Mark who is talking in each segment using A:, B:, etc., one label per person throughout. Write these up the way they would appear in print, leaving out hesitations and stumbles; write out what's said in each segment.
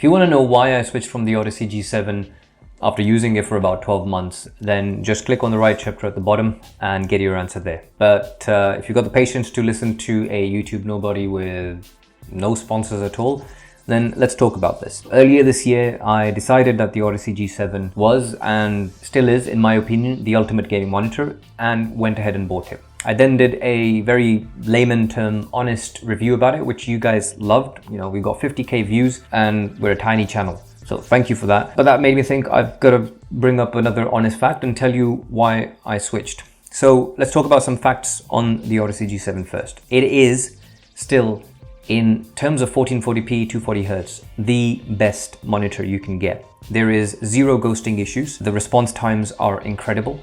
A: If you want to know why I switched from the Odyssey G7 after using it for about 12 months, then just click on the right chapter at the bottom and get your answer there. But if you've got the patience to listen to a YouTube nobody with no sponsors at all, then let's talk about this. Earlier this year, I decided that the Odyssey G7 was and still is, in my opinion, the ultimate gaming monitor, and went ahead and bought it. I then did a very layman term honest review about it, which you guys loved. You know, we've got 50k views and we're a tiny channel. So thank you for that. But that made me think I've got to bring up another honest fact and tell you why I switched. So let's talk about some facts on the Odyssey G7 first. It is still, in terms of 1440p, 240Hz, the best monitor you can get. There is zero ghosting issues. The response times are incredible.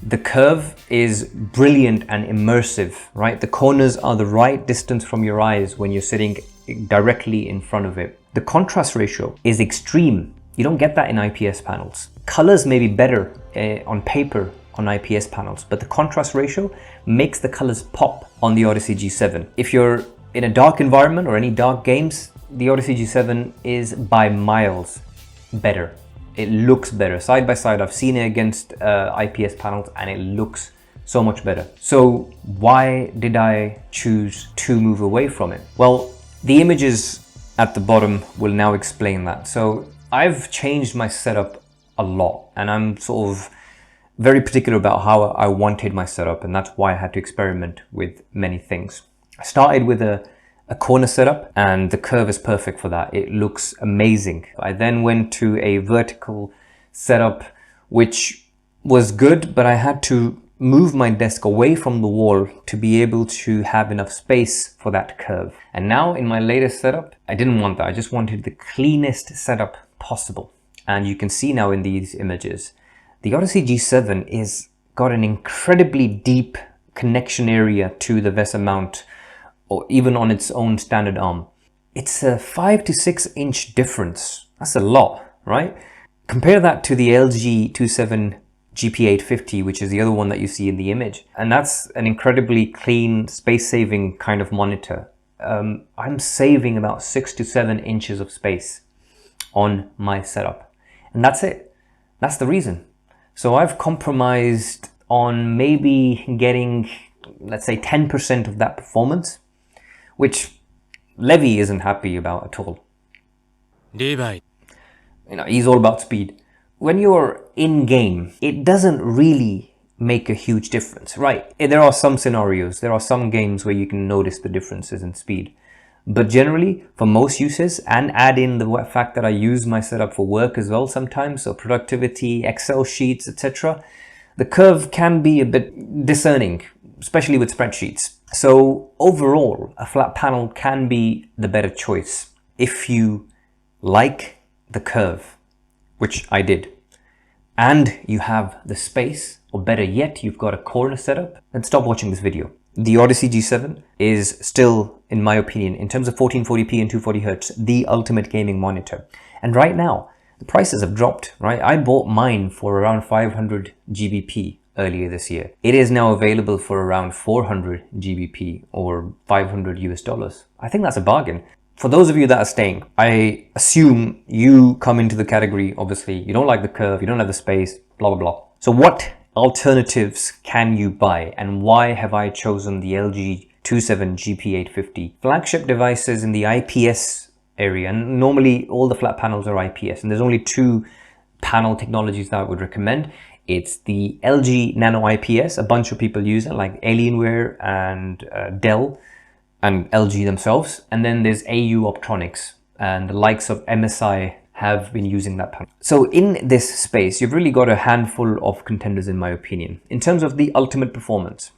A: The curve is brilliant and immersive, right? The corners are the right distance from your eyes when you're sitting directly in front of it. The contrast ratio is extreme. You don't get that in IPS panels. Colors may be better on paper on IPS panels, but the contrast ratio makes the colors pop on the Odyssey G7. If you're in a dark environment or any dark games, the Odyssey G7 is by miles better. It looks better. Side by side, I've seen it against IPS panels and it looks so much better. So why did I choose to move away from it? Well, the images at the bottom will now explain that. So I've changed my setup a lot, and I'm sort of very particular about how I wanted my setup, and that's why I had to experiment with many things. I started with a corner setup, and the curve is perfect for that. It looks amazing. I then went to a vertical setup, which was good, but I had to move my desk away from the wall to be able to have enough space for that curve. And now in my latest setup, I didn't want that. I just wanted the cleanest setup possible. And you can see now in these images, the Odyssey G7 is got an incredibly deep connection area to the VESA mount, or even on its own standard arm. It's a 5 to 6 inch difference. That's a lot, right? Compare that to the LG 27GP850, which is the other one that you see in the image. And that's an incredibly clean, space-saving kind of monitor. I'm saving about 6 to 7 inches of space on my setup. And that's it. That's the reason. So I've compromised on maybe getting, let's say, 10% of that performance, which Levy isn't happy about at all. You know, he's all about speed. When you're in game, it doesn't really make a huge difference, right? There are some scenarios, there are some games where you can notice the differences in speed. But generally, for most uses, and add in the fact that I use my setup for work as well sometimes, so productivity, Excel sheets, etc., the curve can be a bit discerning, especially with spreadsheets. So overall, a flat panel can be the better choice if you like the curve, which I did, and you have the space, or better yet, you've got a corner setup, then stop watching this video. The Odyssey G7 is still, in my opinion, in terms of 1440p and 240Hz, the ultimate gaming monitor. And right now, the prices have dropped, right? I bought mine for around 500 GBP earlier this year. It is now available for around 400 GBP or 500 US dollars. I think that's a bargain. For those of you that are staying, I assume you come into the category, obviously, you don't like the curve, you don't have the space, blah, blah, blah. So what alternatives can you buy, and why have I chosen the LG 27GP850? Flagship devices in the IPS area, and normally all the flat panels are IPS, and there's only two panel technologies that I would recommend. It's the LG Nano IPS, a bunch of people use it, like Alienware and Dell and LG themselves. And then there's AU Optronics, and the likes of MSI have been using that panel. So in this space, you've really got a handful of contenders, in my opinion. In terms of the ultimate performance,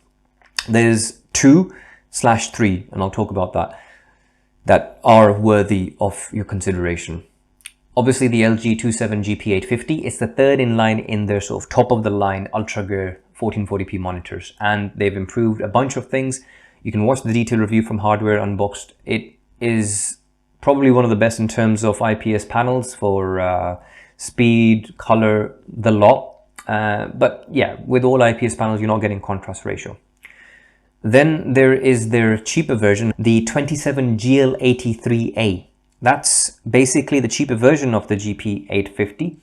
A: there's 2/3, and I'll talk about that are worthy of your consideration. Obviously, the LG 27GP850 is the third in line in their sort of top of the line Ultragear 1440p monitors, and they've improved a bunch of things. You can watch the detailed review from Hardware Unboxed. It is probably one of the best in terms of IPS panels for speed, color, the lot. But yeah, with all IPS panels, you're not getting contrast ratio. Then there is their cheaper version, the 27GL83A. That's basically the cheaper version of the GP850.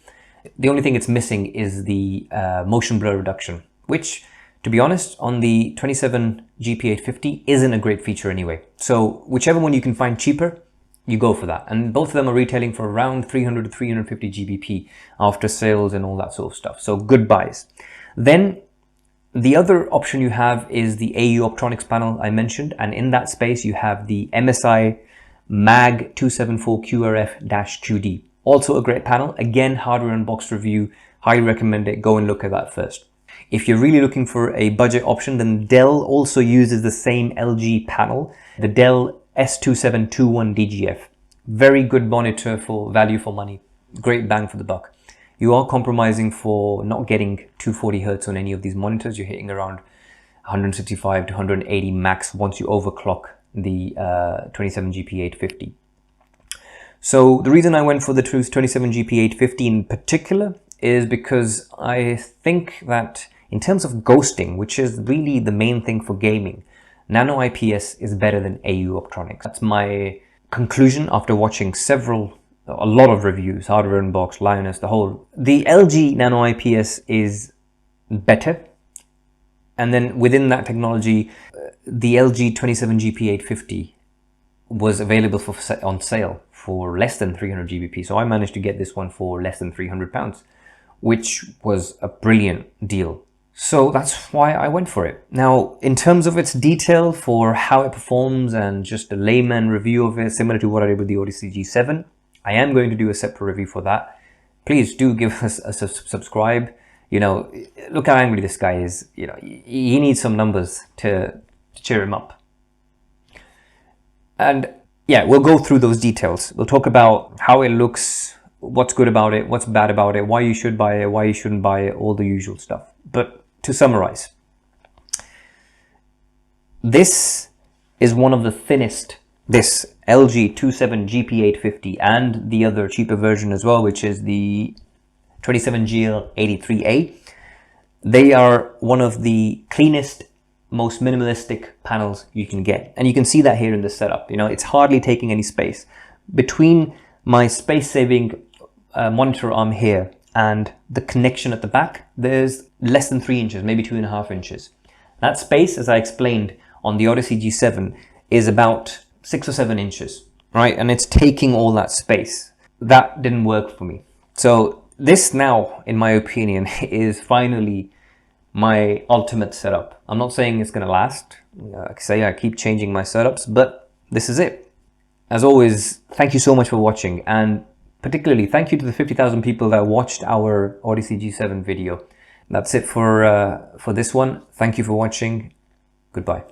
A: The only thing it's missing is the motion blur reduction, which, to be honest, on the 27GP850 isn't a great feature anyway. So whichever one you can find cheaper, you go for that. And both of them are retailing for around 300 to 350 GBP after sales and all that sort of stuff. So good buys. Then the other option you have is the AU Optronics panel I mentioned. And in that space, you have the MSI MAG 274QRF-QD. Also a great panel. Again, hardware unboxed review. Highly recommend it. Go and look at that first. If you're really looking for a budget option, then Dell also uses the same LG panel, the Dell S2721DGF. Very good monitor for value for money. Great bang for the buck. You are compromising for not getting 240 Hz on any of these monitors. You're hitting around 165 to 180 max once you overclock the 27GP850. So the reason I went for the 27GP850 in particular is because I think that in terms of ghosting, which is really the main thing for gaming, Nano IPS is better than AU Optronics. That's my conclusion after watching a lot of reviews, Hardware Unboxed, Lioness, the whole. The LG Nano IPS is better. And then within that technology, the LG 27GP850 was available on sale for less than 300 GBP. So I managed to get this one for less than £300, which was a brilliant deal. So that's why I went for it. Now, in terms of its detail for how it performs and just a layman review of it, similar to what I did with the Odyssey G7, I am going to do a separate review for that. Please do give us a subscribe. You know, look how angry this guy is. You know, he needs some numbers to cheer him up. And yeah, we'll go through those details. We'll talk about how it looks, what's good about it, what's bad about it, why you should buy it, why you shouldn't buy it, all the usual stuff. But to summarize, this is one of the thinnest, this LG 27GP850 and the other cheaper version as well, which is the 27GL83A. They are one of the cleanest, most minimalistic panels you can get. And you can see that here in the setup. You know, it's hardly taking any space. Between my space-saving monitor arm here and the connection at the back, there's less than 3 inches, maybe 2.5 inches. That space, as I explained on the Odyssey G7, is about 6 or 7 inches, right? And it's taking all that space. That didn't work for me. So this now, in my opinion, is finally my ultimate setup. I'm not saying it's going to last. Like I say, I keep changing my setups, but this is it. As always, thank you so much for watching, and particularly thank you to the 50,000 people that watched our Odyssey G7 video. That's it for this one. Thank you for watching. Goodbye.